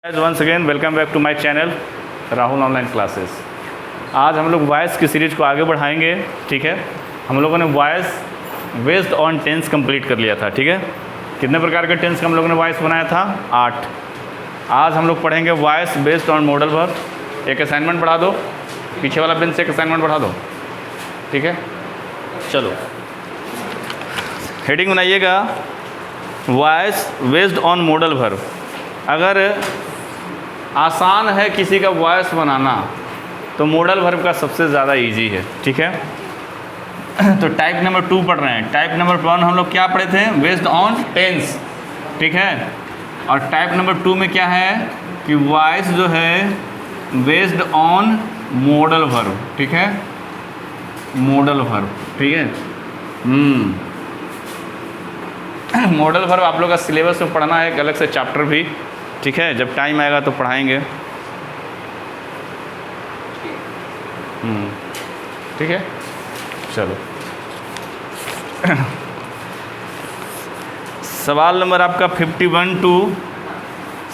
Once again welcome back to my channel Rahul online classes. आज हम लोग वॉइस की सीरीज को आगे बढ़ाएंगे। ठीक है, हम लोगों ने voice based on tense complete कर लिया था। ठीक है, कितने प्रकार के टेंस का हम लोगों ने वॉइस बनाया था? 8। आज हम लोग पढ़ेंगे voice based on modal verb. एक असाइनमेंट बढ़ा दो, पीछे वाला बेंच से एक असाइनमेंट बढ़ा दो। ठीक है, चलो हेडिंग बनाइएगा voice based on modal verb. अगर आसान है किसी का वॉइस बनाना तो मॉडल वर्ब का सबसे ज़्यादा इजी है। ठीक है, तो टाइप नंबर 2 पढ़ रहे हैं। टाइप नंबर 1 हम लोग क्या पढ़े थे? Based on tense. ठीक है, और टाइप नंबर 2 में क्या है कि वॉइस जो है बेस्ड ऑन मॉडल वर्ब। ठीक है, मॉडल वर्ब। ठीक है, मॉडल वर्ब आप लोग का सिलेबस में पढ़ना है, एक अलग से चैप्टर भी। ठीक है, जब टाइम आएगा तो पढ़ाएंगे। ठीक है, चलो सवाल नंबर आपका 51 to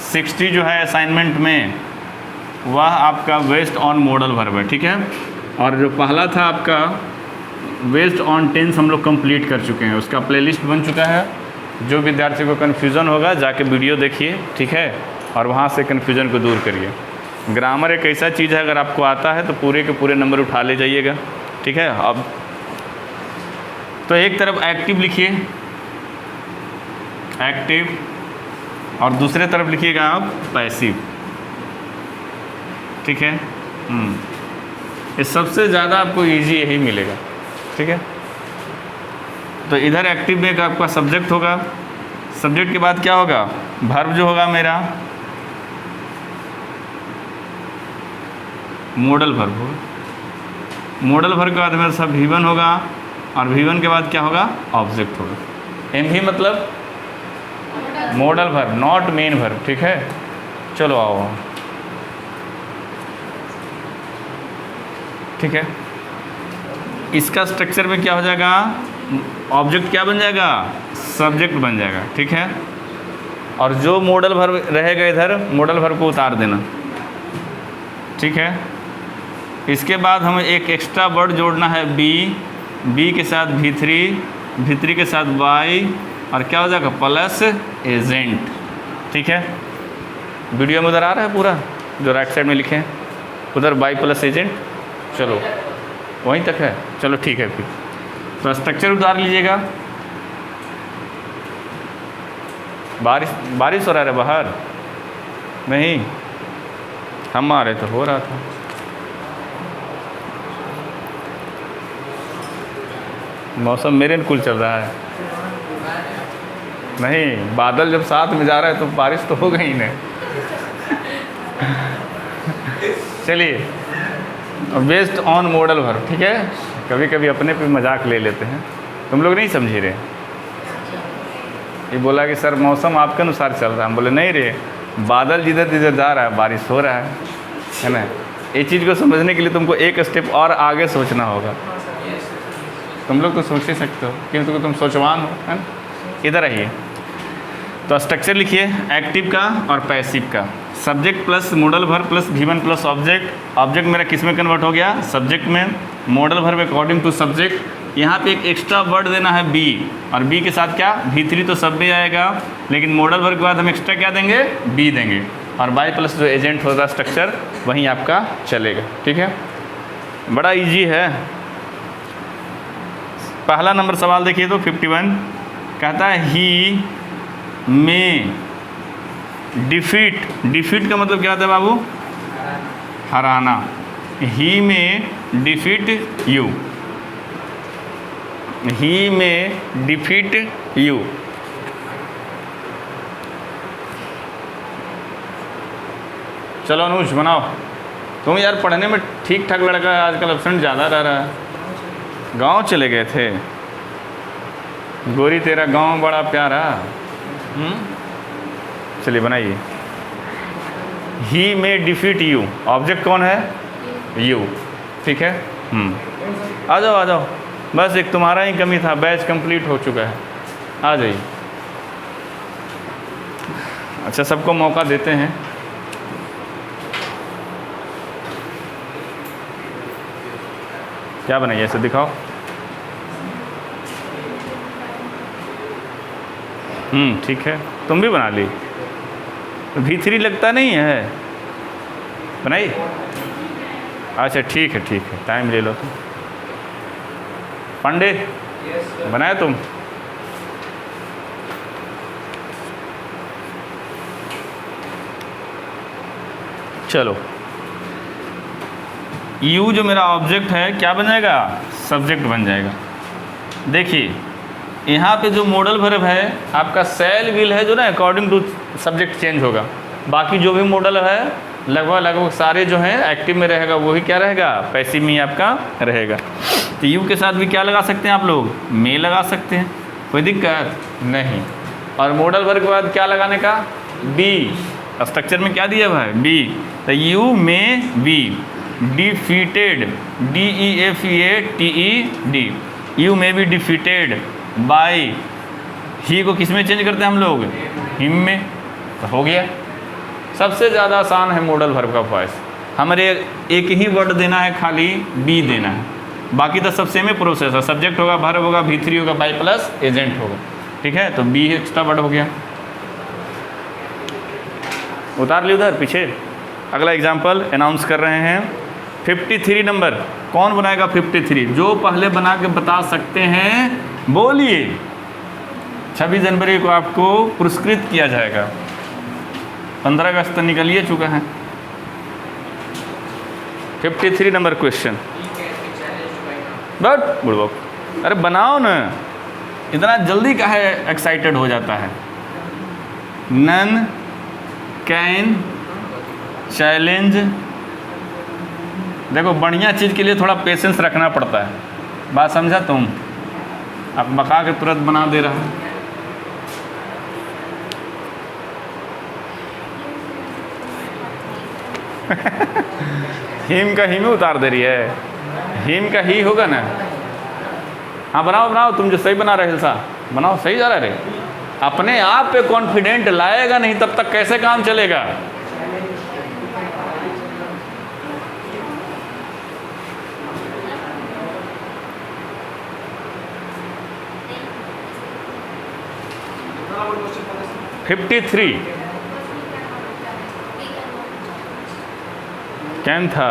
60 जो है असाइनमेंट में, वह आपका बेस्ड ऑन मॉडल वर्ब है। ठीक है, और जो पहला था आपका बेस्ड ऑन टेंस हम लोग कंप्लीट कर चुके हैं, उसका प्लेलिस्ट बन चुका है। जो विद्यार्थी को कन्फ्यूज़न होगा जाके वीडियो देखिए। ठीक है, और वहाँ से कन्फ्यूज़न को दूर करिए। ग्रामर एक ऐसा चीज़ है, अगर आपको आता है तो पूरे के पूरे नंबर उठा ले जाइएगा। ठीक है, अब तो एक तरफ एक्टिव लिखिए, एक्टिव, और दूसरे तरफ लिखिएगा आप पैसिव। ठीक है, ये सबसे ज़्यादा आपको इजी यही मिलेगा। ठीक है, तो इधर एक्टिव में आपका सब्जेक्ट होगा, सब्जेक्ट के बाद क्या होगा? वर्ब जो होगा मेरा मॉडल वर्ब होगा। मॉडल वर्ब के बाद मेरा सब V1 होगा, और V1 के बाद क्या होगा? ऑब्जेक्ट होगा। MV मतलब modal verb, not main verb. ठीक है, चलो आओ। ठीक है, इसका स्ट्रक्चर में क्या हो जाएगा? ऑब्जेक्ट क्या बन जाएगा? सब्जेक्ट बन जाएगा। ठीक है, और जो मॉडल वर्ब रहेगा इधर, मॉडल वर्ब को उतार देना। ठीक है, इसके बाद हमें एक एक्स्ट्रा वर्ड जोड़ना है बी के साथ V3 के साथ Y, और क्या हो जाएगा? Plus agent. ठीक है, वीडियो में उधर आ रहा है पूरा, जो राइट साइड में लिखे हैं उधर Y प्लस एजेंट। चलो वहीं तक है, चलो ठीक है। फिर तो स्ट्रक्चर उतार लीजिएगा। बारिश हो रहा है बाहर? नहीं, हम आ रहे तो हो रहा था। मौसम मेरे अनुकूल चल रहा है। नहीं, बादल जब साथ में जा रहा है तो बारिश तो हो गई ना। चलिए, बेस्ड ऑन मॉडल वर्ब। ठीक है, कभी कभी अपने पे मजाक ले लेते हैं। तुम लोग नहीं समझे रहे। ये बोला कि सर मौसम आपके अनुसार चल रहा है। हम बोले नहीं रे, बादल जिधर जिधर जा रहा है बारिश हो रहा है ना। ये चीज़ को समझने के लिए तुमको एक स्टेप और आगे सोचना होगा। तुम लोग तो सोच ही सकते हो क्योंकि तुम सोचवान हो, है ना। इधर आइए, तो स्ट्रक्चर लिखिए एक्टिव का और पैसिव का। Subject plus modal verb plus V1 plus object. Object मेरा किस में कन्वर्ट हो गया? सब्जेक्ट में। Modal verb according to subject. यहाँ पे एक एक्स्ट्रा वर्ड देना है बी, और बी के साथ क्या? V3 तो सब में आएगा, लेकिन मॉडल वर्ब के बाद हम एक्स्ट्रा क्या देंगे? बी देंगे, और Y प्लस जो एजेंट होगा स्ट्रक्चर वहीं आपका चलेगा। ठीक है, बड़ा ईजी है। पहला नंबर सवाल देखिए तो 51 कहता है ही में डिफीट का मतलब क्या होता है बाबू? हराना। ही में डिफीट यू, ही में डिफीट यू। चलो अनुज बनाओ। तुम यार पढ़ने में ठीक ठाक लड़का है, आजकल एब्सेंट ज़्यादा रह रहा है। गांव चले गए थे? गोरी तेरा गांव बड़ा प्यारा। चलिए बनाइए। ही में डिफीट यू, ऑब्जेक्ट कौन है? यू। ठीक है, आ जाओ आ जाओ, बस एक तुम्हारा ही कमी था, बैच कंप्लीट हो चुका है, आ जाइए। अच्छा, सबको मौका देते हैं, क्या बनाइए, ऐसे दिखाओ। ठीक है, तुम भी बना ली। V3 लगता नहीं है, बनाई? अच्छा ठीक है ठीक है, टाइम ले लो तुम। पांडे बनाया तुम? चलो, यू जो मेरा ऑब्जेक्ट है क्या बन जाएगा, सब्जेक्ट बन जाएगा। देखिए यहाँ पे जो मॉडल वर्ब है आपका सेल विल है जो ना अकॉर्डिंग टू सब्जेक्ट चेंज होगा। बाकी जो भी मॉडल है लगभग सारे जो हैं एक्टिव में रहेगा, वही क्या रहेगा, पैसिव में आपका रहेगा। तो यू के साथ भी क्या लगा सकते हैं आप लोग, मे लगा सकते हैं, कोई दिक्कत नहीं। और मॉडल वर्ब के बाद क्या लगाने का, बी। स्ट्रक्चर में क्या दिया हुआ है, बी। तो you may be defeated, DEFEATED, you may be defeated by. ही को किस में चेंज करते हैं हम लोग, हिम में। तो हो गया, सबसे ज़्यादा आसान है मॉडल वर्ब का वॉइस। हमारे एक ही वर्ड देना है, खाली बी देना है, बाकी तो सब सेम प्रोसेस है। सब्जेक्ट होगा, वर्ब होगा, V3 होगा, बाय प्लस एजेंट होगा, ठीक है। तो बी एक्स्ट्रा वर्ड हो गया, उतार ली उधर पीछे। अगला एग्जाम्पल अनाउंस कर रहे हैं। 53 नंबर कौन बनाएगा, 53 जो पहले बना के बता सकते हैं बोलिए। 26 जनवरी को आपको पुरस्कृत किया जाएगा, 15 अगस्त तो निकल ही चुका है। 53 नंबर क्वेश्चन। बट बुड़बक, अरे बनाओ ना, इतना जल्दी काहे एक्साइटेड हो जाता है। नन कैन चैलेंज, देखो बढ़िया चीज़ के लिए थोड़ा पेशेंस रखना पड़ता है, बात समझा तुम। अब बका के तुरंत बना दे रहा है। हिम का हिम ही उतार दे रही है, हिम का ही होगा ना। हाँ बनाओ बनाओ, तुम जो सही बना रहे हिलसा बनाओ, सही जा रहा है। अपने आप पे कॉन्फिडेंट लाएगा नहीं तब तक कैसे काम चलेगा। $53 कैन था।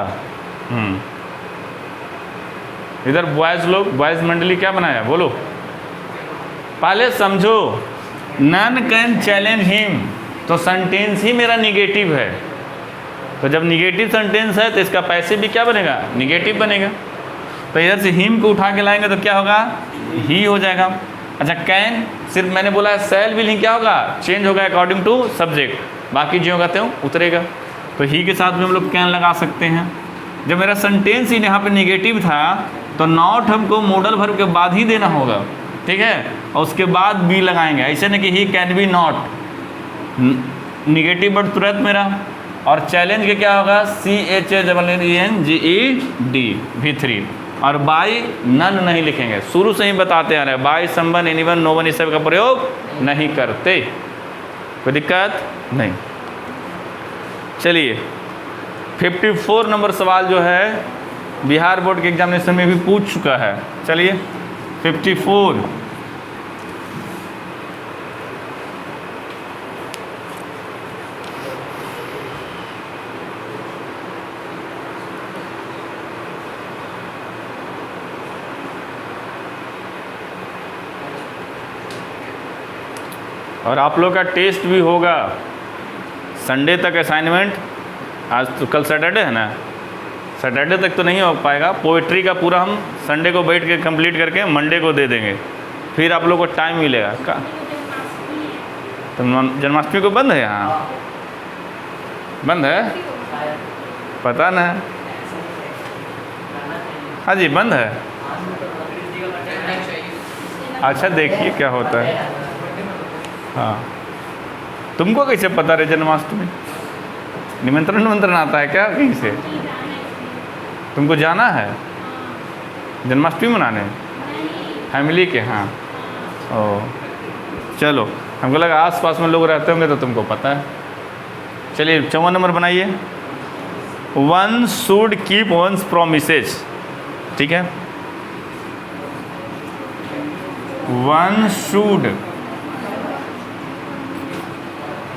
इधर बॉयज लोग, बॉयज मंडली क्या बनाया बोलो, पहले समझो। नन कैन चैलेंज हिम, तो सेंटेंस ही मेरा निगेटिव है। तो जब निगेटिव सेंटेंस है तो इसका पैसिव भी क्या बनेगा, निगेटिव बनेगा। तो इधर से हिम को उठा के लाएंगे तो क्या होगा, ही हो जाएगा। अच्छा कैन, सिर्फ मैंने बोला है सेल विल ही क्या होगा, चेंज होगा अकॉर्डिंग टू सब्जेक्ट, बाकी जो होगा तो उतरेगा। तो ही के साथ में हम लोग कैन लगा सकते हैं। जब मेरा सेंटेंस ही यहाँ पे निगेटिव था तो नॉट हमको मॉडल वर्ब के बाद ही देना होगा, ठीक है। और उसके बाद बी लगाएंगे, ऐसे नहीं कि he can be not, negative word तुरंत मेरा। और चैलेंज के क्या होगा, CHALLENGED V3। और बाय नन नहीं लिखेंगे, शुरू से ही बताते आ रहे हैं, by someone anyone no one इस सब का प्रयोग नहीं करते, कोई दिक्कत नहीं। चलिए 54 नंबर सवाल जो है बिहार बोर्ड के एग्जामिनेशन में भी पूछ चुका है। चलिए 54, और आप लोग का टेस्ट भी होगा संडे तक असाइनमेंट। आज तो कल सैटरडे है ना, सैटरडे तक तो नहीं हो पाएगा। पोइट्री का पूरा हम संडे को बैठ के कंप्लीट करके मंडे को दे देंगे, फिर आप लोग को टाइम मिलेगा। का तो जन्माष्टमी को बंद है, यहाँ बंद है, पता ना। हाँ जी बंद है। अच्छा देखिए क्या होता है। हाँ तुमको कैसे पता रहे जन्माष्टमी, निमंत्रण आता है क्या कहीं से, तुमको जाना है जन्माष्टमी मनाने फैमिली के? हाँ ओ चलो, हमको लगा आस पास में लोग रहते होंगे तो तुमको पता है। चलिए 54 नंबर बनाइए। One should keep once promises, ठीक है। One should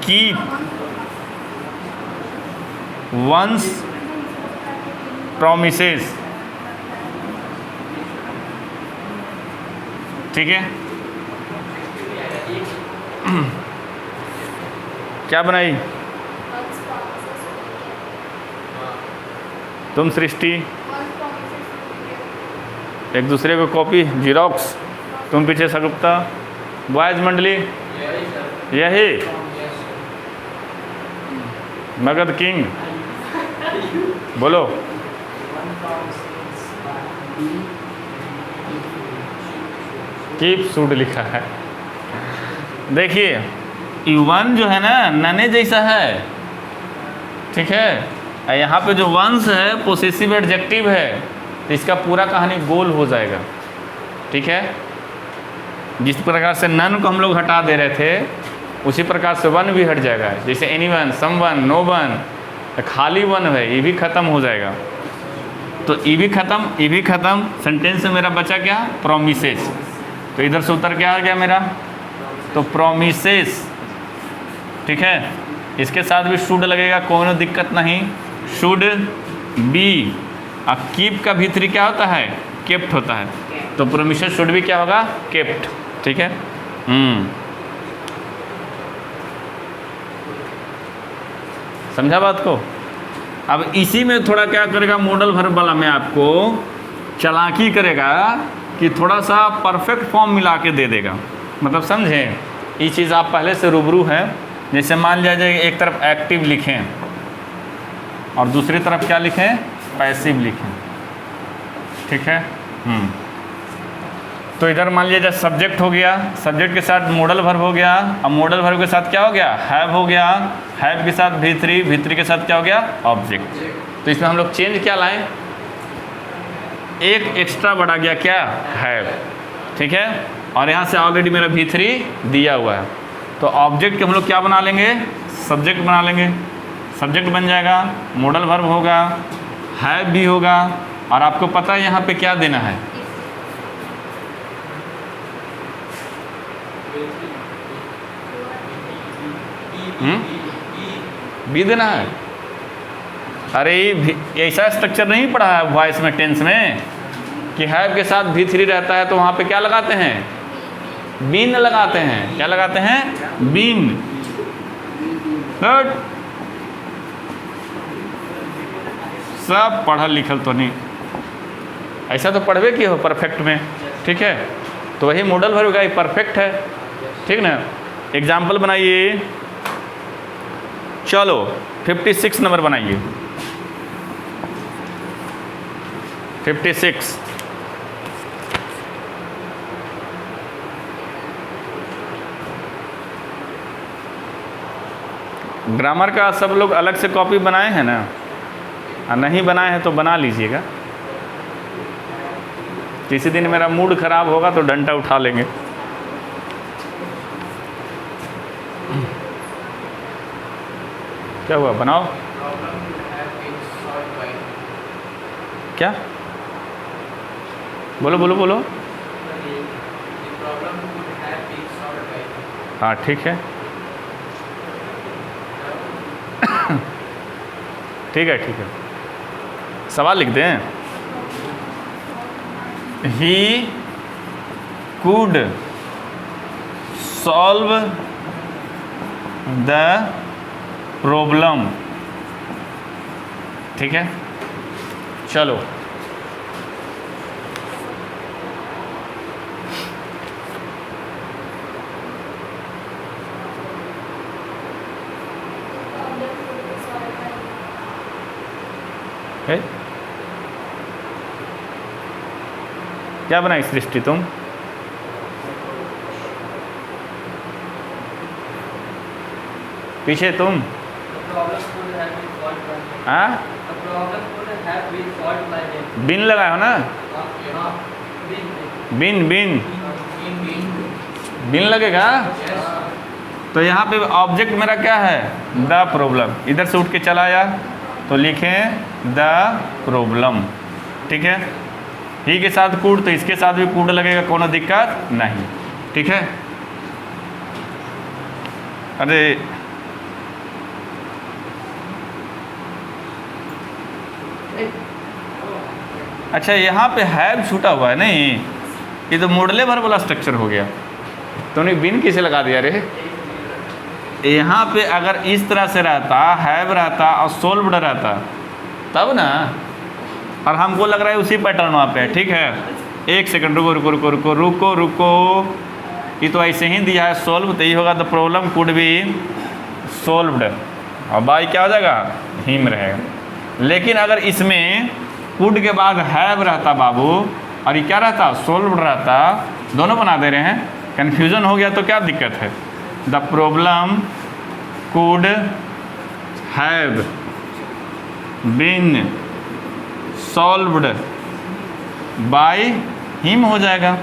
keep once promises. ठीक है, क्या बनाई तुम सृष्टि? एक दूसरे को कॉपी जीरोक्स, तुम पीछे सगुप्ता, बॉयज मंडली यही मगध किंग बोलो। कीप शुड लिखा है। देखिए वन जो है ना नने जैसा है, ठीक है। यहाँ पे जो वंस है पोसेसिव एडजेक्टिव है, तो इसका पूरा कहानी गोल हो जाएगा। ठीक है, जिस प्रकार से नन को हम लोग हटा दे रहे थे उसी प्रकार से वन भी हट जाएगा। जैसे एनीवन, समवन, नो वन, खाली वन है, ये भी खत्म हो जाएगा। तो ये भी खत्म, सेंटेंस में मेरा बचा क्या? प्रोमिसेस। तो इधर से उत्तर क्या आ गया मेरा? तो प्रोमिसेस। ठीक है, इसके साथ भी शुड लगेगा, कोई दिक्कत नहीं, शुड बी। अब कीप का भीतरी क्या होता है? केप्ट होता है। तो प्रोमिसेस शुड भी क्या होगा? केप्ट। ठीक है, समझा बात को? अब इसी में थोड़ा क्या करेगा मॉडल वर्ब वाला में आपको चालाकी करेगा कि थोड़ा सा परफेक्ट फॉर्म मिला के दे देगा। मतलब समझें, ये चीज़ आप पहले से रूबरू है। जैसे मान लिया जाए एक तरफ एक्टिव लिखें और दूसरी तरफ क्या लिखें? पैसिव लिखें। ठीक है, तो इधर मान लिया जाए सब्जेक्ट हो गया, सब्जेक्ट के साथ मॉडल वर्ब हो गया। अब मॉडल वर्ब के साथ क्या हो गया? हैव हो गया। हैव के साथ भीतरी, भीतरी के साथ क्या हो गया? ऑब्जेक्ट। तो इसमें हम लोग चेंज क्या लाएं? एक एक्स्ट्रा बढ़ा गया, क्या? हैव। ठीक है, और यहाँ से ऑलरेडी मेरा भीतरी दिया हुआ है। तो ऑब्जेक्ट के हम लोग क्या बना लेंगे? सब्जेक्ट बना लेंगे। सब्जेक्ट बन जाएगा, मॉडल वर्ब होगा, हैव भी होगा, और आपको पता है यहाँ पे क्या देना है? बी देना है। अरे ऐसा स्ट्रक्चर नहीं पढ़ा है वॉइस में, टेंस में, कि हैव के साथ भी थ्री रहता है तो वहाँ पे क्या लगाते हैं? बीन लगाते हैं। क्या लगाते हैं? बीन। सब पढ़ल लिखल तो नहीं, ऐसा तो पढ़वे की हो परफेक्ट में। ठीक है, तो वही मॉडल वर्ब का परफेक्ट है। ठीक ना, एग्जाम्पल बनाइए। चलो 56 नंबर बनाइए। 56। ग्रामर का सब लोग अलग से कॉपी बनाए हैं ना? नहीं बनाए हैं तो बना लीजिएगा। किसी दिन मेरा मूड खराब होगा तो डंडा उठा लेंगे। क्या हुआ? बनाओ। क्या? बोलो बोलो बोलो। हाँ ठीक है, ठीक है, ठीक है। सवाल लिख दें। He could solve the problem. ठीक है, चलो है? क्या बनाई सृष्टि तुम? पीछे तुम? हाँ, बिन लगाए हो ना? बिन बिन बिन लगेगा। तो यहाँ पे ऑब्जेक्ट मेरा क्या है? The problem. इधर से उठ के चला आया तो लिखें द प्रॉब्लम। ठीक है, ही के साथ कुड तो इसके साथ भी कुड लगेगा, कोनो दिक्कत नहीं। ठीक है। अरे अच्छा, यहाँ पे हैव छूटा हुआ है, नहीं ये तो मोडलेबर वाला स्ट्रक्चर हो गया। तुमने बिन किसे लगा दिया रे? यहाँ पे अगर इस तरह से रहता, हैव रहता और सोल्व्ड रहता तब ना, और हमको लग रहा है उसी पैटर्न वहाँ पे। ठीक है, एक सेकंड रुको रुको रुको रुको रुको रुको, ये तो ऐसे ही दिया है सोल्व, तो ये होगा the problem could be solved, और बाई क्या हो जाएगा? हिम रहेगा। लेकिन अगर इसमें कुड के बाद हैव रहता बाबू, और ये क्या रहता? सोल्व्ड रहता, दोनों बना दे रहे हैं, कन्फ्यूजन हो गया तो क्या दिक्कत है? The problem could have been solved by him हो जाएगा।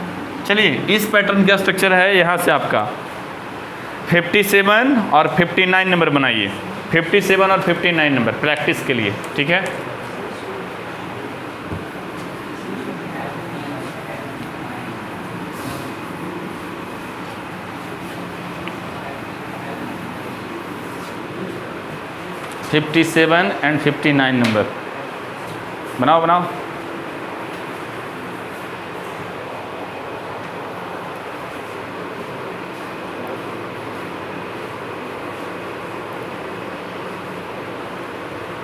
चलिए, इस पैटर्न का स्ट्रक्चर है यहाँ से आपका 57 और 59 नंबर बनाइए। 57 और 59 नंबर प्रैक्टिस के लिए। ठीक है, (57 and 59 नंबर बनाओ बनाओ।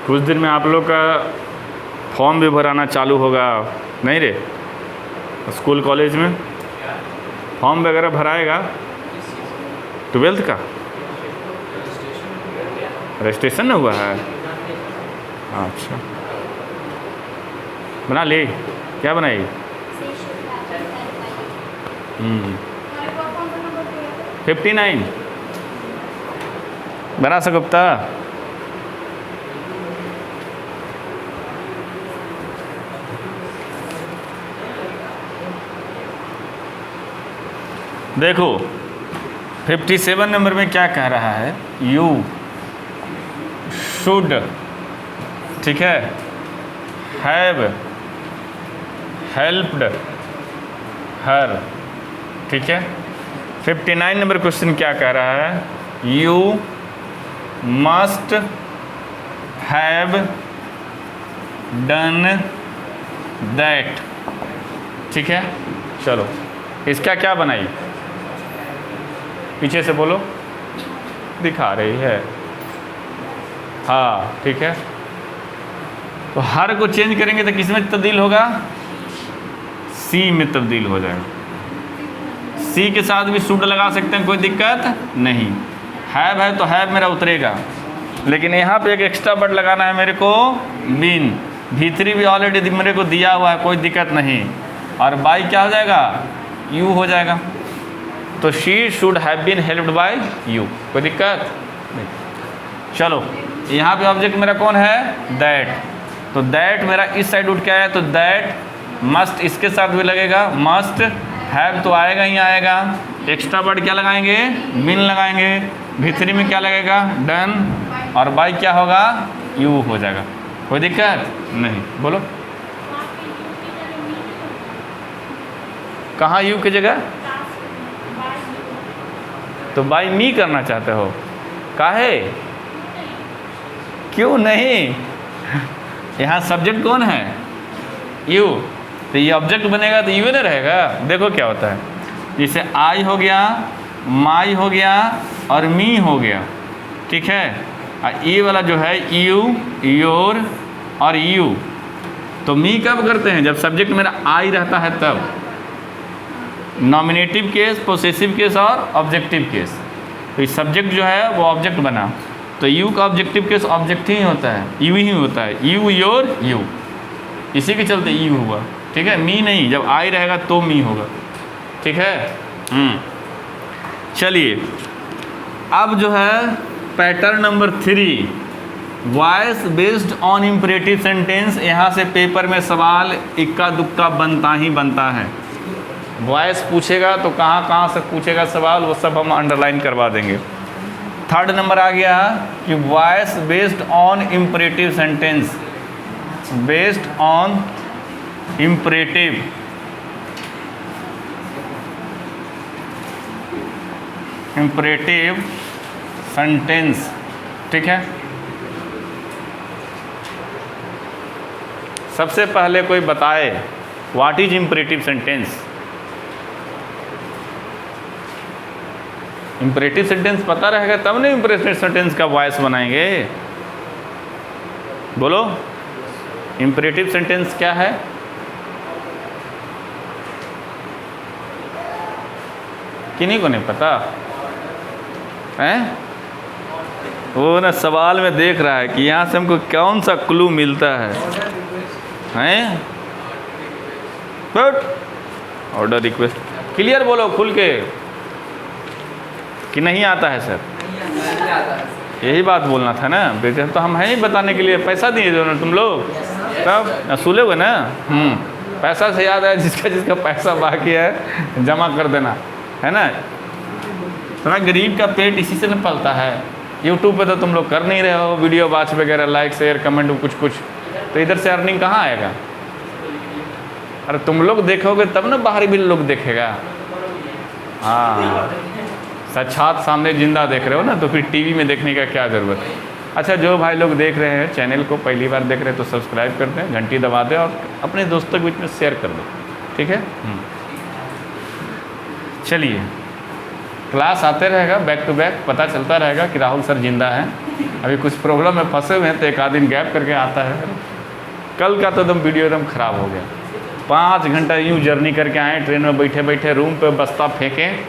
कुछ दिन में आप लोग का फॉर्म भी भराना चालू होगा, नहीं रे? स्कूल कॉलेज में फॉर्म वगैरह भराएगा 12th का। रजिस्ट्रेशन नहीं हुआ है? अच्छा, बना ले। क्या बनाई? 59 बना सकता। देखो 57 नंबर में क्या कह रहा है? यू शुड, ठीक है, हैव हेल्प्ड हर। ठीक है। 59 नंबर क्वेश्चन क्या कह रहा है? You must have done that. ठीक है, चलो इसका क्या बनाई? पीछे से बोलो, दिखा रही है। हाँ ठीक है, तो हर को चेंज करेंगे तो किस में तब्दील होगा? सी में तब्दील हो जाएगा। सी के साथ भी शुड लगा सकते हैं, कोई दिक्कत नहीं। हैव है तो हैव मेरा उतरेगा, लेकिन यहाँ पे एक एक्स्ट्रा वर्ड लगाना है मेरे को, बीन। भीतरी भी ऑलरेडी मेरे को दिया हुआ है, कोई दिक्कत नहीं। और बाई क्या हो जाएगा? यू हो जाएगा। तो she should have been helped by you, कोई दिक्कत नहीं। चलो यहाँ पे ऑब्जेक्ट मेरा कौन है? दैट। तो दैट मेरा इस साइड उठ के आया, तो दैट मस्ट इसके साथ भी लगेगा, मस्ट हैव तो आएगा ही आएगा। एक्स्ट्रा वर्ड क्या लगाएंगे? बीन लगाएंगे। भीतरी में क्या लगेगा? डन। और बाई क्या होगा? यू हो जाएगा, कोई दिक्कत नहीं। बोलो कहाँ यू की जगह? तो बाई मी करना चाहते हो? काहे? क्यों नहीं? यहाँ सब्जेक्ट कौन है? यू। तो ये ऑब्जेक्ट बनेगा तो यू नहीं रहेगा। देखो क्या होता है, जैसे आई हो गया, माई हो गया और मी हो गया। ठीक है, और ये वाला जो है यू, योर और यू। तो मी कब करते हैं? जब सब्जेक्ट मेरा आई रहता है तब। नॉमिनेटिव केस, पोसेसिव केस और ऑब्जेक्टिव केस। तो ये सब्जेक्ट जो है वो ऑब्जेक्ट बना, तो यू का ऑब्जेक्टिव केस ऑब्जेक्ट ही होता है, यू ही होता है। यू, योर, यू, इसी के चलते यू हुआ। ठीक है, मी नहीं, जब आई रहेगा तो मी होगा। ठीक है। चलिए अब जो है pattern number 3, voice based on imperative sentence. यहाँ से पेपर में सवाल इक्का दुक्का बनता ही बनता है। वॉइस पूछेगा तो कहाँ कहाँ से पूछेगा सवाल, वो सब हम अंडरलाइन करवा देंगे। 3rd नंबर आ गया कि voice based on imperative sentence. Based on imperative, imperative sentence, ठीक है। सबसे पहले कोई बताए what is imperative sentence. Imperative sentence पता रहेगा तब ना इम्परेटिव सेंटेंस का वॉइस बनाएंगे। बोलो, इम्परेटिव सेंटेंस क्या है? किन्हीं को नहीं पता है? वो ना सवाल में देख रहा है कि यहाँ से हमको कौन सा क्लू मिलता है, हैं? बट ऑर्डर रिक्वेस्ट क्लियर बोलो खुल के कि नहीं आता है सर? यही बात बोलना था ना बेटे, तो हम हैं ही बताने के लिए, पैसा दिए जो ना तुम लोग, तब सुले हुए ना। पैसा से याद है, जिसका जिसका पैसा बाकी है जमा कर देना, है ना। थोड़ा गरीब का पेट इसी से न पलता है। यूट्यूब पे तो तुम लोग कर नहीं रहे हो वीडियो वॉच वगैरह, लाइक शेयर कमेंट कुछ कुछ, तो इधर से अर्निंग कहाँ आएगा? अरे तुम लोग देखोगे तब ना बाहरी भी लोग देखेगा। हाँ, साक्षात सामने जिंदा देख रहे हो ना, तो फिर टीवी में देखने का क्या ज़रूरत है। अच्छा, जो भाई लोग देख रहे हैं चैनल को पहली बार देख रहे हैं तो सब्सक्राइब कर दें, घंटी दबा दें और अपने दोस्तों के बीच में शेयर कर दें, ठीक है। चलिए, क्लास आते रहेगा बैक टू बैक, पता चलता रहेगा कि राहुल सर जिंदा हैं। अभी कुछ प्रॉब्लम में फंसे हुए हैं तो एक आध दिन गैप करके आता है। कल का तो एकदम वीडियो एकदम ख़राब हो गया। 5 घंटा यूँ जर्नी करके आए, ट्रेन में बैठे बैठे रूम पे बस्ता फेंकें,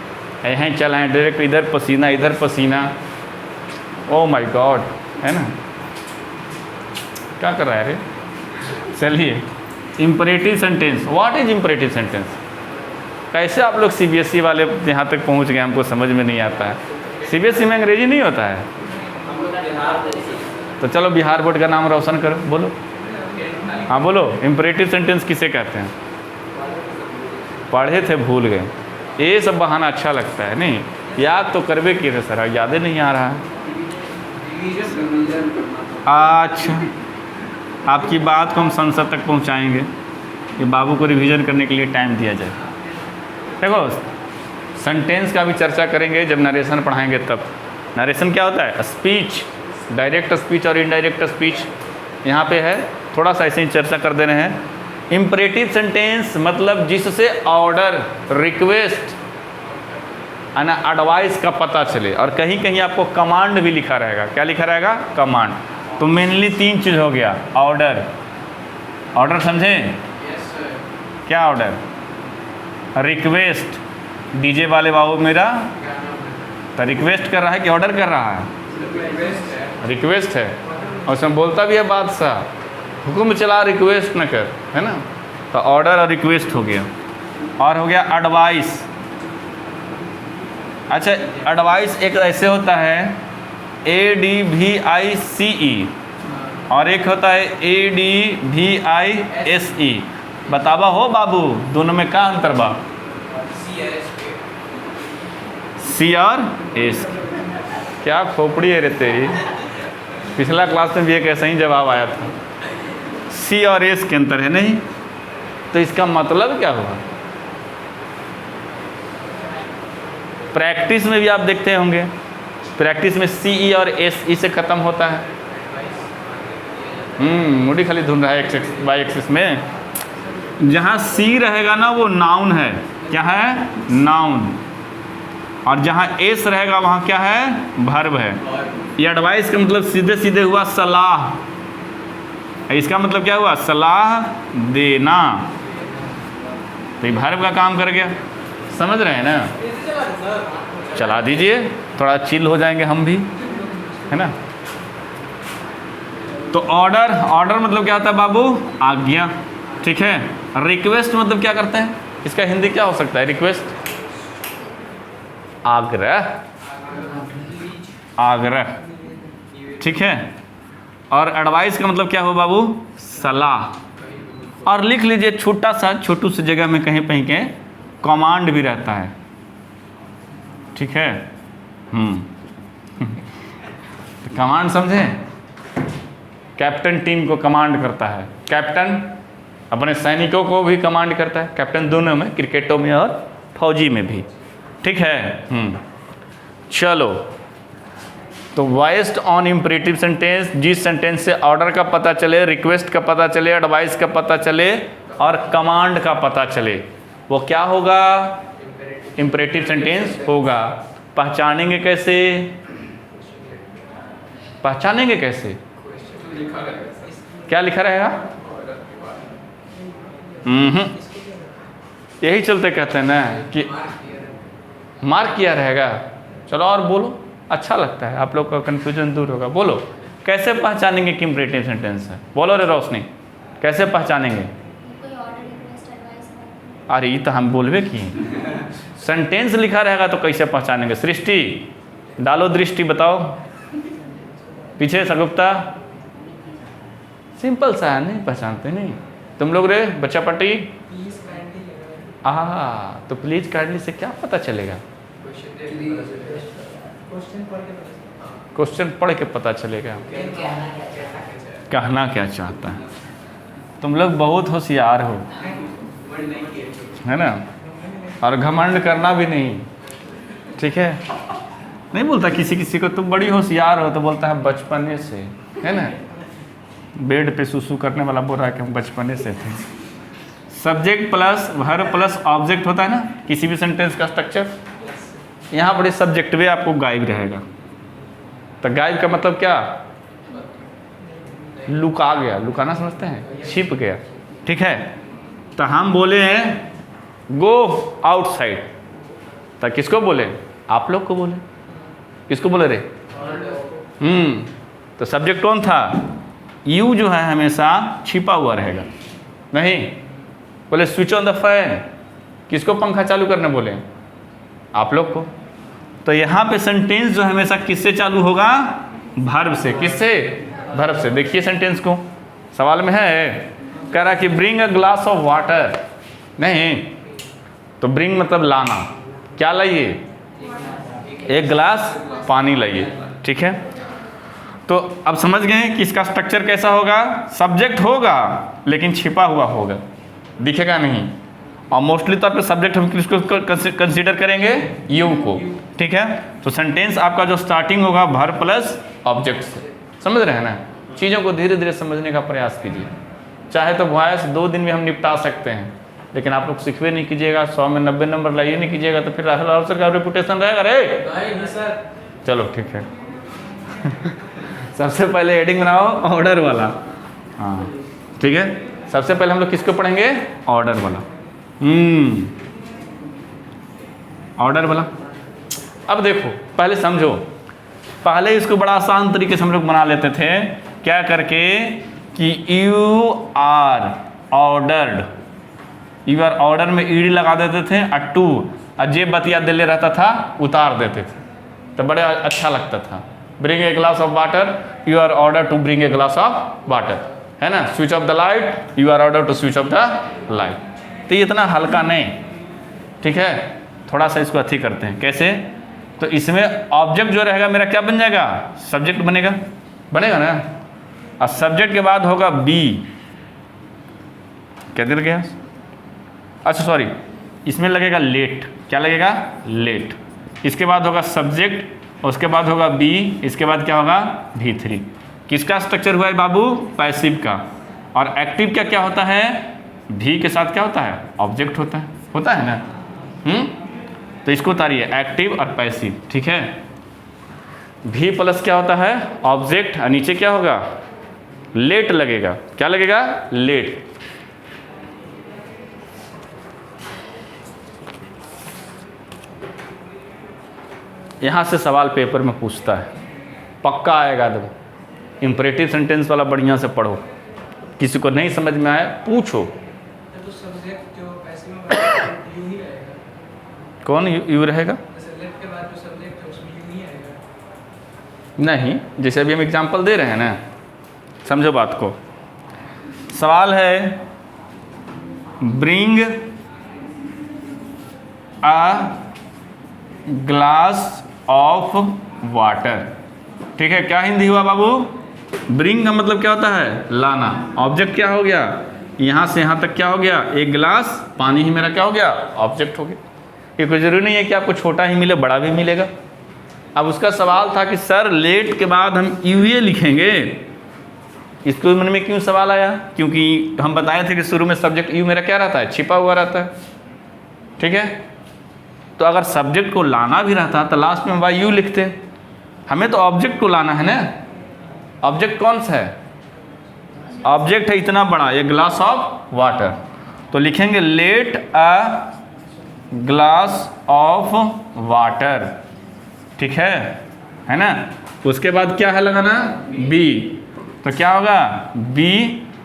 यहाँ चल आए डायरेक्ट, इधर पसीना इधर पसीना। ओ माय गॉड, है ना, क्या कर रहा है रे। चलिए, imperative sentence, what is imperative sentence? कैसे आप लोग सीबीएसई वाले यहाँ तक पहुँच गए, हमको समझ में नहीं आता है। सीबीएसई में अंग्रेजी नहीं होता है, तो चलो बिहार बोर्ड का नाम रोशन करो, बोलो। हाँ बोलो, इम्परेटिव सेंटेंस किसे कहते हैं? पढ़े थे भूल गए, ये सब बहाना अच्छा लगता है। नहीं याद तो करवे किए थे सर, याद ही नहीं आ रहा है। अच्छा, आपकी बात को हम संसद तक पहुंचाएंगे कि बाबू को रिवीजन करने के लिए टाइम दिया जाए। देखो, सेंटेंस का भी चर्चा करेंगे जब नरेशन पढ़ाएंगे तब। नरेशन क्या होता है? स्पीच, डायरेक्ट स्पीच और इनडायरेक्ट स्पीच यहाँ पे है, थोड़ा सा ऐसे ही चर्चा कर दे रहे हैं। इम्परेटिव सेंटेंस मतलब जिससे ऑर्डर, रिक्वेस्ट ना एडवाइस का पता चले, और कहीं कहीं आपको कमांड भी लिखा रहेगा। क्या लिखा रहेगा? कमांड। तो मेनली 3 चीज़ हो गया। ऑर्डर, ऑर्डर समझें? क्या ऑर्डर? रिक्वेस्ट, डीजे वाले बाबू मेरा तो रिक्वेस्ट कर रहा है कि ऑर्डर कर रहा है? रिक्वेस्ट है, और उसमें बोलता भी है बादशाह, हुक्म चला रिक्वेस्ट न कर, है ना। तो ऑर्डर और रिक्वेस्ट हो गया। और हो गया एडवाइस। अच्छा, एडवाइस एक ऐसे होता है ADVICE, और एक होता है ADVISE। बतावा हो बाबू, दोनों में क्या अंतर बा? C और S। क्या खोपड़ी है रे तेरी, पिछला क्लास में भी एक ऐसा ही जवाब आया था। C और S के अंतर है नहीं, तो इसका मतलब क्या हुआ? प्रैक्टिस में भी आप देखते होंगे, प्रैक्टिस में CE और SE से ख़त्म होता है। मुड़ी खाली धुन रहा है बाई एक्सिस में। जहाँ C रहेगा ना वो नाउन है। क्या है? नाउन। और जहाँ S रहेगा वहाँ क्या है? वर्ब है। ये एडवाइस का मतलब सीधे सीधे हुआ सलाह, इसका मतलब क्या हुआ? सलाह देना। तो ये वर्ब का काम कर गया, समझ रहे हैं ना। चला दीजिए, थोड़ा चिल हो जाएंगे हम भी, है ना। तो ऑर्डर, ऑर्डर मतलब क्या होता है बाबू? आज्ञा, ठीक है। रिक्वेस्ट मतलब क्या करते हैं? इसका हिंदी क्या हो सकता है? रिक्वेस्ट, आग्रह, आग्रह, ठीक है। और एडवाइस का मतलब क्या हो बाबू? सलाह। और लिख लीजिए छोटा सा, छोटू सी जगह में कहीं कहीं के कमांड भी रहता है, ठीक है। तो कमांड समझे? कैप्टन टीम को कमांड करता है। कैप्टन अपने सैनिकों को भी कमांड करता है कैप्टन, दोनों में, क्रिकेटों में और फौजी में भी। ठीक है। चलो, तो वाइस्ड ऑन इम्परेटिव सेंटेंस, जिस सेंटेंस से ऑर्डर का पता चले, रिक्वेस्ट का पता चले, एडवाइस का पता चले और कमांड का पता चले, वो क्या होगा? इम्परेटिव सेंटेंस होगा। पहचानेंगे कैसे? पहचानेंगे कैसे? क्या लिखा रहेगा? यही चलते कहते हैं ना कि मार्क किया रहेगा। चलो और बोलो, अच्छा लगता है, आप लोग का कन्फ्यूजन दूर होगा। बोलो, कैसे पहचानेंगे कि इम्परेटिव सेंटेंस है? बोलो रे रोशनी, कैसे पहचानेंगे? अरे ये तो हम बोलबे की, सेंटेंस लिखा रहेगा तो कैसे पहचानेंगे? सृष्टि डालो दृष्टि, बताओ पीछे सगुप्ता। सिंपल सा है, नहीं पहचानते नहीं तुम लोग रे बच्चा पट्टी। तो प्लीज काइंडली से क्या पता चलेगा? क्वेश्चन पढ़ के पता चलेगा कहना क्या चाहता है। तुम लोग बहुत होशियार हो, है ना, और घमंड करना भी नहीं। ठीक है, नहीं बोलता किसी किसी को तुम बड़ी होशियार हो, तो बोलता है बचपने से, है ना। बेड पे सुसु करने वाला बोल रहा है कि हम बचपने से थे। Subject plus verb plus object होता है ना किसी भी सेंटेंस का स्ट्रक्चर। यहाँ बड़े सब्जेक्ट भी आपको गायब रहेगा। तो गायब का मतलब क्या? लुका गया, लुकाना समझते हैं, छिप गया। ठीक है, तो हम बोले हैं गो आउटसाइड, तो किसको बोले? आप लोग को बोले। किसको बोले रे? तो सब्जेक्ट कौन था? यू जो है हमेशा छिपा हुआ रहेगा। नहीं बोले स्विच ऑन द फैन, किसको पंखा चालू करने बोले? आप लोग को। तो यहाँ पे सेंटेंस जो हमेशा किससे चालू होगा? वर्ब से। किससे? वर्ब से। देखिए सेंटेंस को, सवाल में है, कह रहा कि bring a glass of water. नहीं, तो ब्रिंग मतलब लाना। क्या लाइए? एक गिलास पानी लाइए। ठीक है, तो अब समझ गए कि इसका स्ट्रक्चर कैसा होगा? सब्जेक्ट होगा लेकिन छिपा हुआ होगा, दिखेगा नहीं। और मोस्टली तौर पे सब्जेक्ट हम किसको कंसीडर करेंगे? यू को। ठीक है, तो सेंटेंस आपका जो स्टार्टिंग होगा वर्ब प्लस ऑब्जेक्ट से। समझ रहे हैं ना? चीज़ों को धीरे धीरे समझने का प्रयास कीजिए। चाहे तो वॉइस 2 दिन में हम निपटा सकते हैं, लेकिन आप लोग सीखवे नहीं कीजिएगा, 100 में 90 नंबर लाइए नहीं कीजिएगा, तो फिर राहुल और सर का रेपुटेशन रहेगा रे। नहीं सर। चलो ठीक है। सबसे पहले हेडिंग बनाओ ऑर्डर वाला। हाँ ठीक है, सबसे पहले हम लोग किसको पढ़ेंगे? ऑर्डर वाला। ऑर्डर वाला। अब देखो, पहले समझो, पहले इसको बड़ा आसान तरीके से हम लोग बना लेते थे। क्या करके कि you are ordered, you are order में ईडी लगा देते थे, अट्टू अजय बतिया दिले रहता था, उतार देते थे, तो बड़े अच्छा लगता था। Bring a glass of water, you are order to bring a glass of water, है ना। Switch off the light, you are order to switch off the light. तो ये इतना हल्का नहीं, ठीक है, थोड़ा सा इसको अथी करते हैं। कैसे? तो इसमें ऑब्जेक्ट जो रहेगा मेरा क्या बन जाएगा? सब्जेक्ट बनेगा, बनेगा ना। और सब्जेक्ट के बाद होगा बी, क्या दिल गया? अच्छा सॉरी, इसमें लगेगा लेट। क्या लगेगा? लेट। इसके बाद होगा सब्जेक्ट, उसके बाद होगा बी, इसके बाद क्या होगा? V3। किसका स्ट्रक्चर हुआ है बाबू? पैसिव का। और एक्टिव क्या क्या होता है? भी के साथ क्या होता है? ऑब्जेक्ट होता है ना। तो इसको उतारिए, एक्टिव और पैसिव। ठीक है, भी प्लस क्या होता है? ऑब्जेक्ट, और नीचे क्या होगा? लेट लगेगा। क्या लगेगा? लेट। यहाँ से सवाल पेपर में पूछता है, पक्का आएगा। दो इम्परेटिव सेंटेंस वाला बढ़िया से पढ़ो, किसी को नहीं समझ में आए पूछो। तो सब्जेक्ट जो पैसिव में यू ही रहेगा। कौन यू रहेगा? लेट के बाद जो सब्जेक्ट है उसमें यू ही आएगा। नहीं, जैसे अभी हम एग्जांपल दे रहे हैं ना, समझो बात को। सवाल है bring a glass of water. ठीक है, क्या हिंदी हुआ बाबू? ब्रिंग का मतलब क्या होता है? लाना। ऑब्जेक्ट क्या हो गया? यहाँ से यहाँ तक क्या हो गया, एक गिलास पानी ही मेरा क्या हो गया, ऑब्जेक्ट हो गया। ये कोई ज़रूरी नहीं है कि आपको छोटा ही मिले, बड़ा भी मिलेगा। अब उसका सवाल था कि सर लेट के बाद हम यूए लिखेंगे, इसको मन में क्यों सवाल आया, क्योंकि हम बताए थे कि शुरू में सब्जेक्ट यू मेरा क्या रहता है, छिपा हुआ रहता है, ठीक है। तो अगर सब्जेक्ट को लाना भी रहता तो लास्ट में वाई यू लिखते, हमें तो ऑब्जेक्ट को लाना है ना। ऑब्जेक्ट कौन सा है, ऑब्जेक्ट है इतना बड़ा, एक ग्लास ऑफ वाटर, तो लिखेंगे let a glass of water, ठीक है ना। उसके बाद क्या है लगाना, बी, तो क्या होगा बी,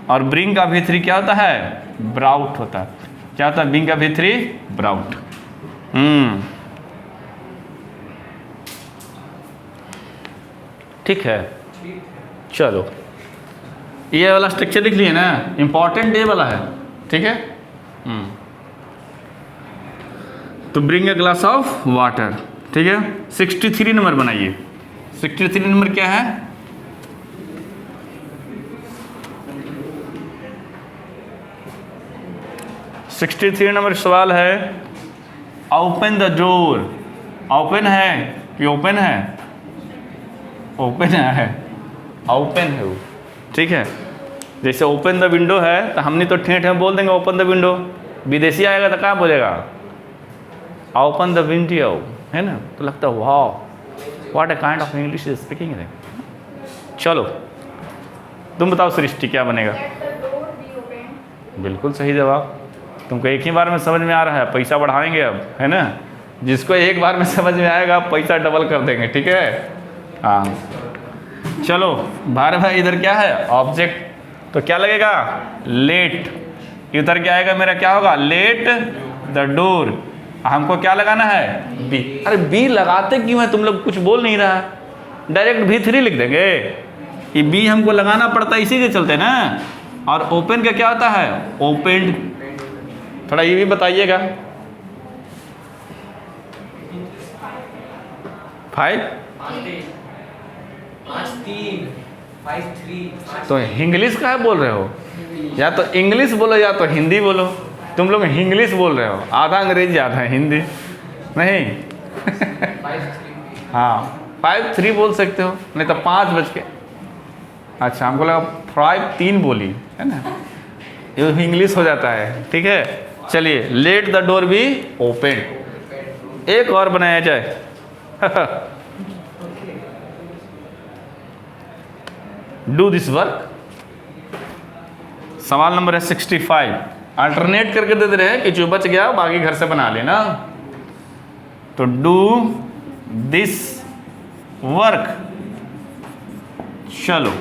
और ब्रिंग का V3 क्या होता है, ब्राउट होता है। क्या होता है ब्रिंग का V3, ब्राउट। ठीक है, चलो ये वाला स्ट्रक्चर लिख लिए ना, इंपॉर्टेंट ये वाला है, ठीक है। तो bring a glass of water, ठीक है। 63 नंबर बनाइए। 63 नंबर क्या है, सिक्सटी 63 नंबर सवाल है, ओपन द डोर। ओपन है कि ओपन है, ओपन है, ओपन है वो, ठीक है। जैसे ओपन द विंडो है तो हमने तो ठेठ में बोल देंगे ओपन द विंडो, विदेशी आएगा तो क्या बोलेगा, ओपन द विंडो, है ना। तो लगता है वाह what a kind of English is speaking है। चलो तुम बताओ सृष्टि क्या बनेगा। बिल्कुल सही जवाब, तुमको एक ही बार में समझ में आ रहा है, पैसा बढ़ाएंगे अब, है ना। जिसको एक बार में समझ में आएगा पैसा डबल कर देंगे, ठीक है। हाँ चलो भाई भाई, इधर क्या है ऑब्जेक्ट, तो क्या लगेगा लेट, इधर क्या आएगा मेरा, क्या होगा लेट द डोर। हमको क्या लगाना है बी। अरे बी लगाते क्यों है, तुम लोग कुछ बोल नहीं रहा, डायरेक्ट V3 लिख देंगे। ये बी हमको लगाना पड़ता है इसी के चलते ना। और ओपन का क्या होता है, ओपेंड। थोड़ा ये भी बताइएगा। 5 तो इंग्लिश का है बोल रहे हो, या तो इंग्लिश बोलो या तो हिंदी बोलो। तुम लोग इंग्लिश बोल रहे हो, आधा अंग्रेजी आधा हिंदी, नहीं। हाँ 5-3 बोल सकते हो, नहीं तो 5 बज के। अच्छा हमको लगा 5-3 बोली, है ना, ये इंग्लिश हो जाता है, ठीक है। चलिए let the door be open. एक और बनाया जाए। Do this work. सवाल नंबर है 65। अल्टरनेट करके दे रहे हैं कि जो बच गया बाकी घर से बना लेना। तो डू दिस वर्क। चलो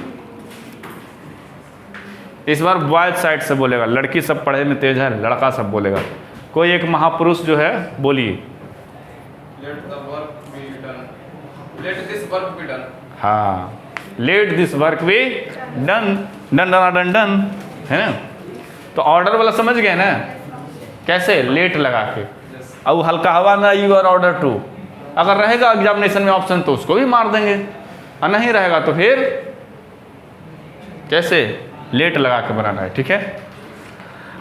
इस बार बॉयज साइड से बोलेगा, लड़की सब पढ़े में तेज है, लड़का सब बोलेगा। कोई एक महापुरुष जो है बोलिए। Let the work be done, let this work be done. हाँ let this work be done, done done done done, है ना। तो ऑर्डर वाला समझ गए ना, कैसे लेट लगा के। अब हल्का हवा ना यू आर ऑर्डर टू, अगर रहेगा एग्जामिनेशन में ऑप्शन तो उसको भी मार देंगे, और नहीं रहेगा तो फिर कैसे लेट लगा के बनाना है, ठीक है।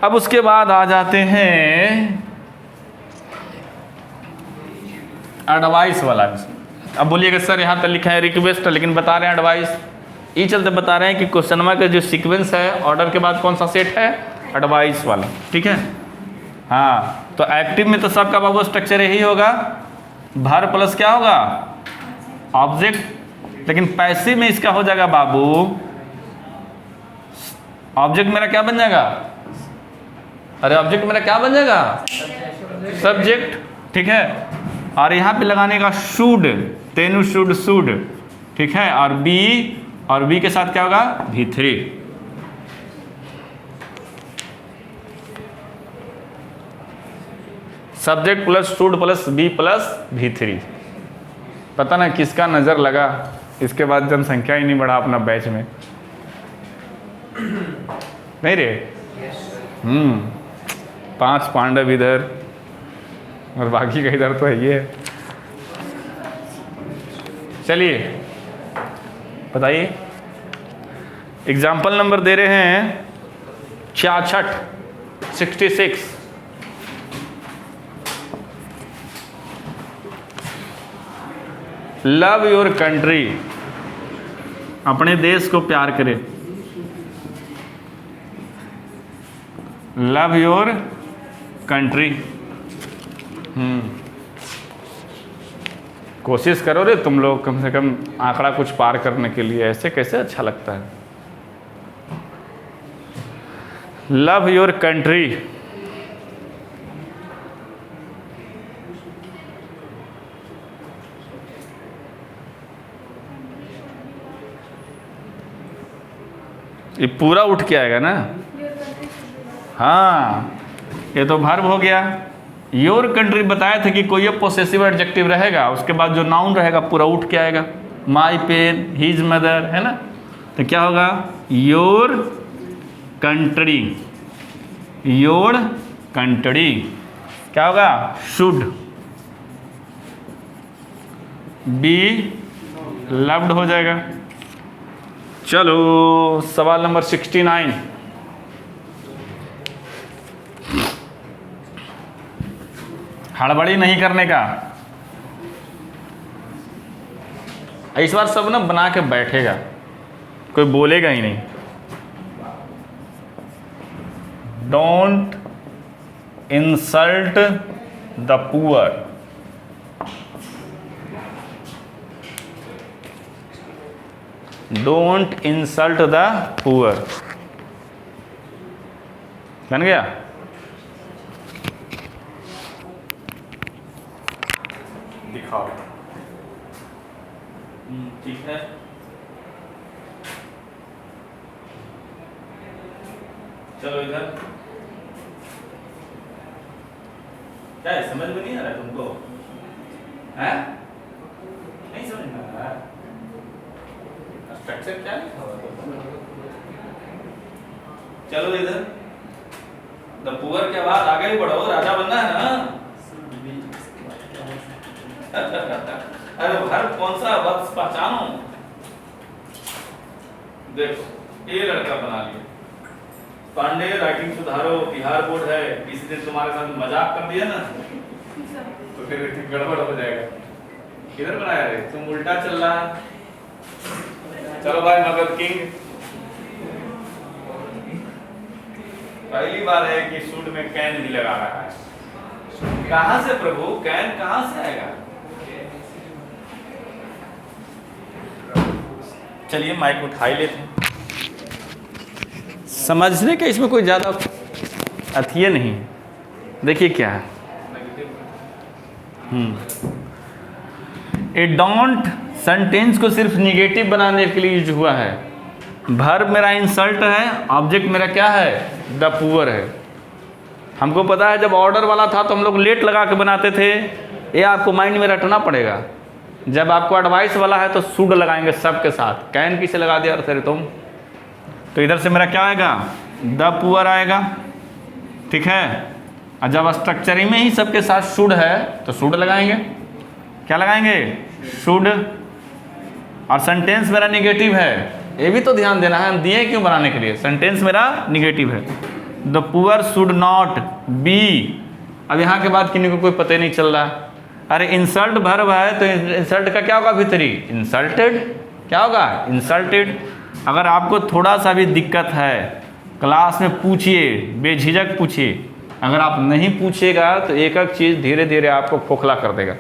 अब उसके बाद आ जाते हैं एडवाइस वाला। अब बोलिएगा सर यहाँ तक लिखा है रिक्वेस्ट, लेकिन बता रहे हैं एडवाइस। ये चलते बता रहे हैं कि क्वेश्चन का जो सीक्वेंस है ऑर्डर के बाद कौन सा सेट है, एडवाइस वाला, ठीक है। हाँ तो एक्टिव में तो सबका बाबू स्ट्रक्चर यही होगा, भर प्लस क्या होगा ऑब्जेक्ट। लेकिन पैसिव में इसका हो जाएगा बाबू, ऑब्जेक्ट मेरा क्या बन जाएगा, अरे ऑब्जेक्ट मेरा क्या बन जाएगा सब्जेक्ट, ठीक है। और यहाँ पे लगाने का शुड, तेनु शुड शुड, ठीक है। और बी के साथ क्या होगा V3। Subject plus should plus be plus V3। पता ना किसका नज़र लगा, इसके बाद जनसंख्या ही नहीं बढ़ा अपना बैच में, नहीं रे। 5 पांडव इधर और बाकी का इधर तो है ये। चलिए बताइए, एग्जाम्पल नंबर दे रहे हैं 66 66। लव योर कंट्री, अपने देश को प्यार करे। Love your country. कोशिश करो रे तुम लोग कम से कम आंकड़ा कुछ पार करने के लिए, ऐसे कैसे अच्छा लगता है। Love your country. ये पूरा उठ के आएगा ना। हाँ, ये तो वर्ब हो गया। योर कंट्री बताया था कि कोई पोसेसिव एडजेक्टिव रहेगा, उसके बाद जो नाउन रहेगा पूरा उठ के आएगा। माई पेन, हिज मदर, है ना। तो क्या होगा, योर कंट्री। योर कंट्री क्या होगा, शुड बी लव्ड हो जाएगा। चलो सवाल नंबर 69। हड़बड़ी नहीं करने का। इस बार सब ना बना के बैठेगा, कोई बोलेगा ही नहीं। Don't insult the poor. Don't insult the poor बन गया। दिखाओ। ठीक है, चलो इधर। क्या है, समझ में नहीं आ रहा तुमको? है नहीं समझ में आ रहा? स्ट्रक्चर क्या लिखा हुआ है? चलो इधर। द पुअर के बाद आगे ही बढ़ो, राजा बनना है ना। अरे हर कौन सा वक्त पहचानो। देखो ये लड़का बना लिया, पांडे राइटिंग सुधारो, बिहार बोर्ड है। किसी दिन तुम्हारे साथ मजाक कर दिया ना तो फिर गड़बड़ हो जाएगा। किधर बनाया रे, तुम उल्टा चल रहा है। चलो भाई, मगध किंग। पहली बार है कि सूट में कैन भी लगा रहा है। कहां से प्रभु, कैन कहां से आएगा? चलिए माइक उठा ही लेते हैं। समझने के इसमें कोई ज़्यादा अथिये नहीं। देखिए क्या है, ए डोंट सेंटेंस को सिर्फ निगेटिव बनाने के लिए यूज हुआ है। वर्ब मेरा इंसल्ट है, ऑब्जेक्ट मेरा क्या है, द पुअर है। हमको पता है जब ऑर्डर वाला था तो हम लोग लेट लगा के बनाते थे, ये आपको माइंड में रटना पड़ेगा। जब आपको एडवाइस वाला है तो शुड लगाएंगे सबके साथ। कैन किसे लगा दिया अरे तुम, तो इधर से मेरा क्या आएगा, द पुअर आएगा। ठीक है, और जब स्ट्रक्चरिंग में ही सबके साथ शुड है तो शुड लगाएंगे। क्या लगाएंगे, शुड। और सेंटेंस मेरा निगेटिव है, ये भी तो ध्यान देना है। हम दिए क्यों बनाने के लिए, सेंटेंस मेरा निगेटिव है। The poor should not be. अब यहाँ के बाद किन्हीं को कोई पता ही नहीं चल रहा। अरे इंसल्ट वर्ब है तो इंसल्ट का क्या होगा भीतरी, इंसल्टेड। क्या होगा, इंसल्टेड। अगर आपको थोड़ा सा भी दिक्कत है क्लास में पूछिए, बेझिझक पूछिए। अगर आप नहीं पूछेगा तो एक एक चीज़ धीरे धीरे आपको खोखला कर देगा।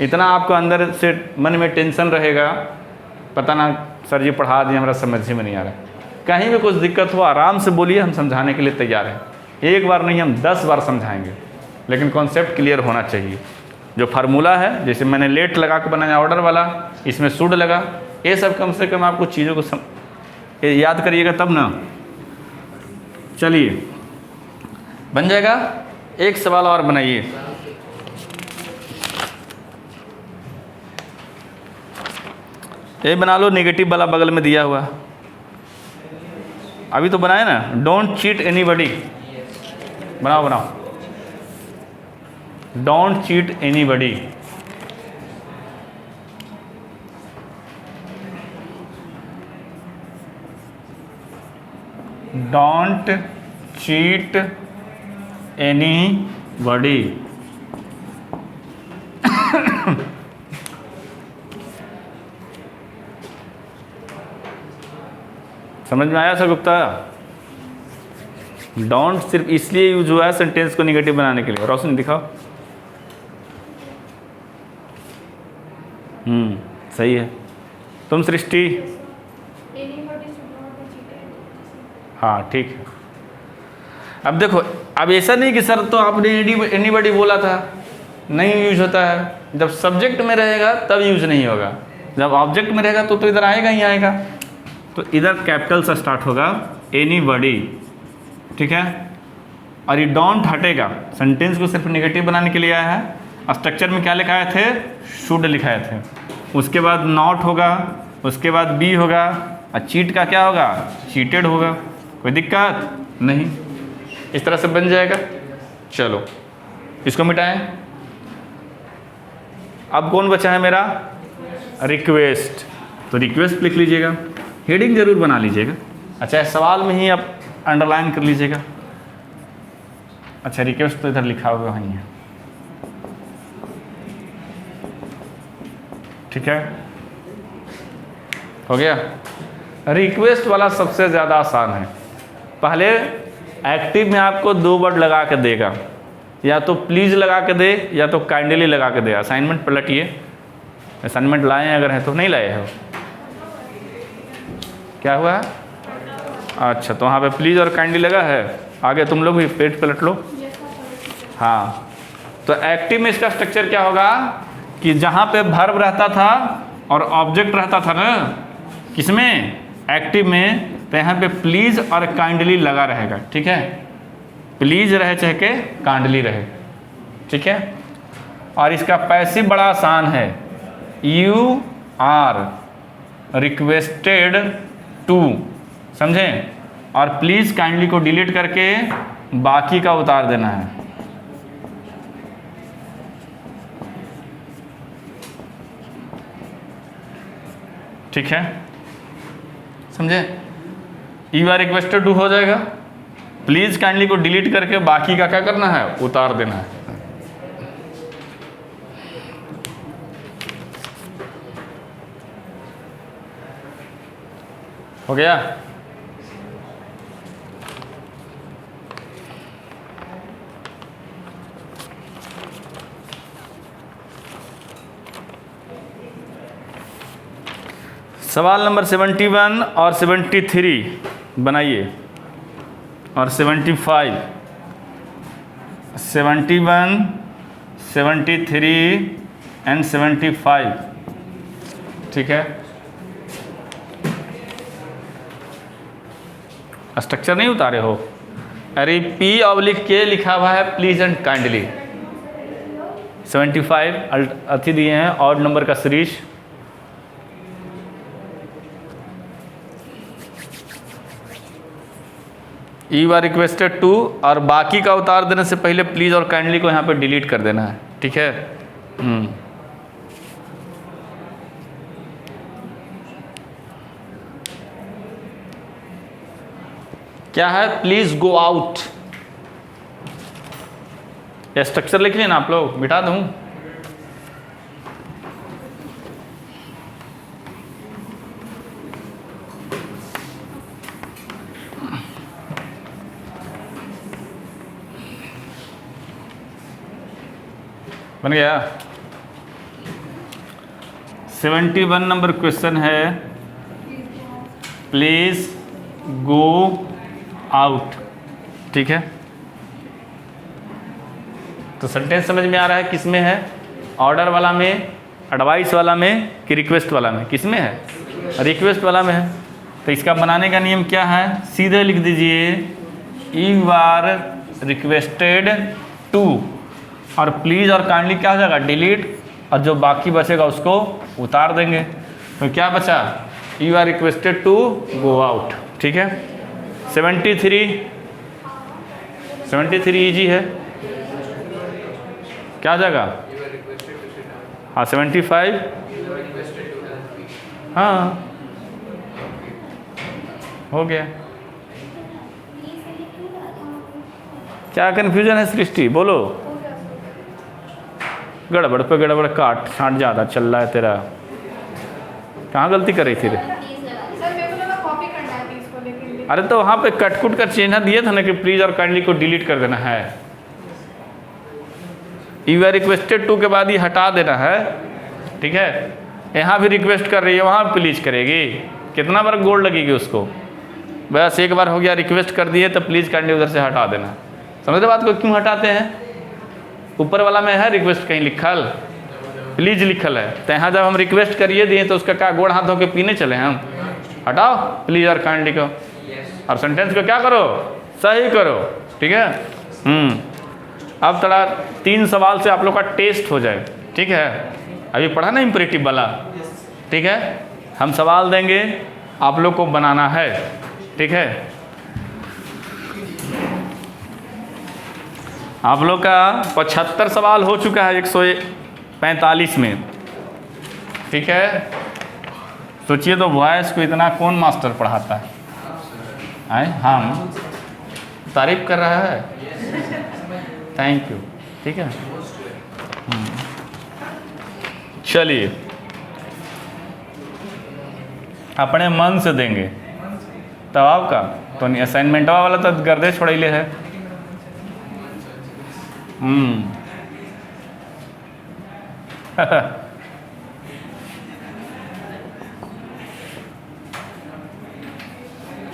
इतना आपको अंदर से मन में टेंशन रहेगा, पता ना सर जी पढ़ा दिए, हमारा समझ में नहीं आ रहा। कहीं भी कुछ दिक्कत हो आराम से बोलिए, हम समझाने के लिए तैयार हैं। एक बार नहीं, हम 10 बार समझाएंगे, लेकिन कॉन्सेप्ट क्लियर होना चाहिए। जो फार्मूला है, जैसे मैंने लेट लगा के बनाया ऑर्डर वाला, इसमें शुड लगा, ये सब कम से कम आपको चीज़ों को याद करिएगा तब ना। चलिए बन जाएगा। एक सवाल और बनाइए। ये बना लो, नेगेटिव वाला बगल में दिया हुआ। अभी तो बनाए ना, डोंट चीट एनीबॉडी। बनाओ बनाओ, don't cheat anybody. Don't cheat any body. समझ में आया सर गुप्ता? डोंट सिर्फ इसलिए यूज हुआ है सेंटेंस को निगेटिव बनाने के लिए। रोशनी दिखाओ। सही है। तुम सृष्टि? हाँ ठीक है। अब देखो, अब ऐसा नहीं कि सर तो आपने एनीबॉडी बोला था, नहीं यूज होता है। जब सब्जेक्ट में रहेगा तब यूज नहीं होगा, जब ऑब्जेक्ट में रहेगा तो इधर आएगा ही आएगा। तो इधर कैपिटल से स्टार्ट होगा एनीबॉडी, ठीक है। और ये डोंट हटेगा, सेंटेंस को सिर्फ नेगेटिव बनाने के लिए आया है। स्ट्रक्चर में क्या लिखाए थे? शुड लिखाए थे। उसके बाद नॉट होगा, उसके बाद बी होगा, और चीट का क्या होगा? चीटेड होगा। कोई दिक्कत नहीं, इस तरह से बन जाएगा। चलो इसको मिटाएं। अब कौन बचा है मेरा? रिक्वेस्ट। तो रिक्वेस्ट लिख लीजिएगा, हेडिंग जरूर बना लीजिएगा। अच्छा, सवाल में ही आप अंडरलाइन कर लीजिएगा। अच्छा, रिक्वेस्ट तो इधर लिखा हुआ वहीं है, ठीक है, हो गया। रिक्वेस्ट वाला सबसे ज़्यादा आसान है। पहले एक्टिव में आपको 2 वर्ड लगा के देगा, या तो प्लीज़ लगा के दे या तो काइंडली लगा के दे। असाइनमेंट पलटिए, असाइनमेंट लाए हैं अगर है तो, नहीं लाए हो क्या हुआ? अच्छा, तो वहाँ पे प्लीज़ और काइंडली लगा है। आगे तुम लोग भी पेज पलट लो। हाँ, तो एक्टिव में इसका स्ट्रक्चर क्या होगा कि जहाँ पे वर्ब रहता था और ऑब्जेक्ट रहता था ना, किसमें? एक्टिव में, तो यहाँ पे प्लीज़ और काइंडली लगा रहेगा, ठीक है। प्लीज़ रहे चाहे के काइंडली रहे, ठीक है। और इसका पैसिव बड़ा आसान है, यू आर रिक्वेस्टेड टू, समझें। और प्लीज़ काइंडली को डिलीट करके बाकी का उतार देना है, ठीक है, समझे। यू आर रिक्वेस्टेड टू हो जाएगा, प्लीज़ काइंडली को डिलीट करके बाकी का क्या करना है? उतार देना है। हो गया। सवाल नंबर 71 और 73 बनाइए, और 75, 71, 73 एंड 75, ठीक है। स्ट्रक्चर नहीं उतारे हो? अरे P/K लिखा हुआ है प्लीज एंड काइंडली। 75 अथी दिए हैं, ऑड नंबर का series. You are requested to, और बाकी का उतार देने से पहले प्लीज और काइंडली को यहाँ पे डिलीट कर देना है, ठीक है। क्या है? Please go out. ये स्ट्रक्चर लिख लिया ना आप लोग? मिटा दूं? बन गया। 71 नंबर क्वेश्चन है, प्लीज गो आउट, ठीक है। तो सेंटेंस समझ में आ रहा है किस में है? ऑर्डर वाला में, एडवाइस वाला में, कि रिक्वेस्ट वाला में? किस में है? रिक्वेस्ट वाला में है। तो इसका बनाने का नियम क्या है? सीधे लिख दीजिए यू आर रिक्वेस्टेड टू, और प्लीज़ और काइंडली क्या हो जाएगा? डिलीट, और जो बाकी बचेगा उसको उतार देंगे। तो क्या बचा? You are requested to go out, ठीक है। 73 इजी है, क्या हो जाएगा? हाँ 75, हाँ हो गया। क्या कन्फ्यूजन है सृष्टि, बोलो। गड़बड़ पे गड़बड़, काट छांट ज़्यादा चल रहा है तेरा। कहाँ गलती कर रही थी रे? सर मेरे को लगा कॉपी करना है प्लीज को, लेकिन अरे तो वहाँ पे कटकुट का चिन्ह दिया था ना कि प्लीज और काइंडली को डिलीट कर देना है। यू आर रिक्वेस्टेड टू के बाद ये हटा देना है, ठीक है। यहाँ भी रिक्वेस्ट कर रही है, वहाँ प्लीज करेगी, कितना बार गोल्ड लगेगी उसको। बस एक बार हो गया, रिक्वेस्ट कर दिए तो प्लीज काइंडली उधर से हटा देना। समझते बात को? क्यों हटाते हैं? ऊपर वाला में है रिक्वेस्ट कहीं लिखल, प्लीज लिखल है, तो यहाँ जब हम रिक्वेस्ट करिए दिए तो उसका क्या गोड़ हाथ धो के पीने चले हम? हटाओ प्लीज और काइंडली को, और सेंटेंस को क्या करो, सही करो, ठीक है। अब थोड़ा 3 सवाल से आप लोग का टेस्ट हो जाए, ठीक है। अभी पढ़ा ना इम्परेटिव वाला, ठीक है। हम सवाल देंगे, आप लोग को बनाना है, ठीक है। आप लोग का 75 सवाल हो चुका है 145 में, ठीक है। सोचिए तो वॉइस को इतना कौन मास्टर पढ़ाता है? आए हम तारीफ कर रहा है, थैंक यू, ठीक है। चलिए अपने मन से देंगे तब आपका तो नहीं, असाइनमेंट वाला तो गर्दे छोड़ैले है।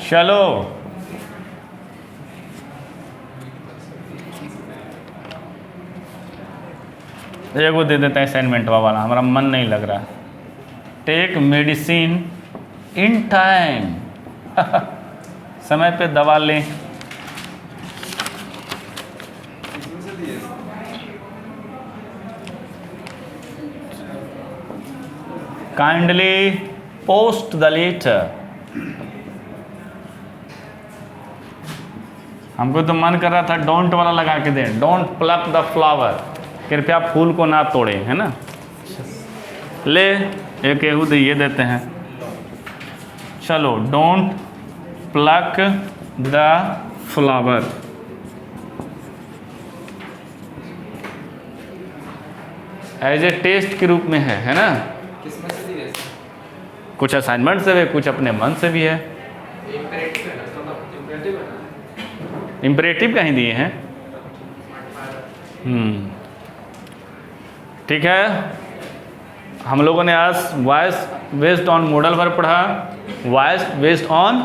चलो एगो दे देते हैं असाइनमेंट वाला, हमारा मन नहीं लग रहा। टेक मेडिसिन इन टाइम, समय पे दवा लें। Kindly post the letter. हमको तो मन कर रहा था डोंट वाला लगा के दें, डोंट प्लक द फ्लावर, कृपया फूल को ना तोड़े, है ना। ले एक एहू ये देते हैं, चलो don't pluck the flower. As a test के रूप में है ना। किसमें से दिए? कुछ असाइनमेंट से भी, कुछ अपने मन से भी है। इम्परेटिव कहीं दिए हैं। ठीक है, हम लोगों ने आज voice based on modal verb पढ़ा, voice based on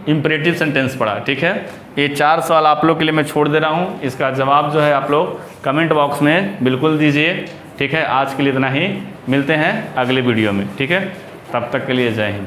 imperative sentence पढ़ा, ठीक है। ये 4 सवाल आप लोग के लिए मैं छोड़ दे रहा हूँ, इसका जवाब जो है आप लोग कमेंट बॉक्स में बिल्कुल दीजिए, ठीक है। आज के लिए इतना ही, मिलते हैं अगले वीडियो में, ठीक है। तब तक के लिए जय हिंद।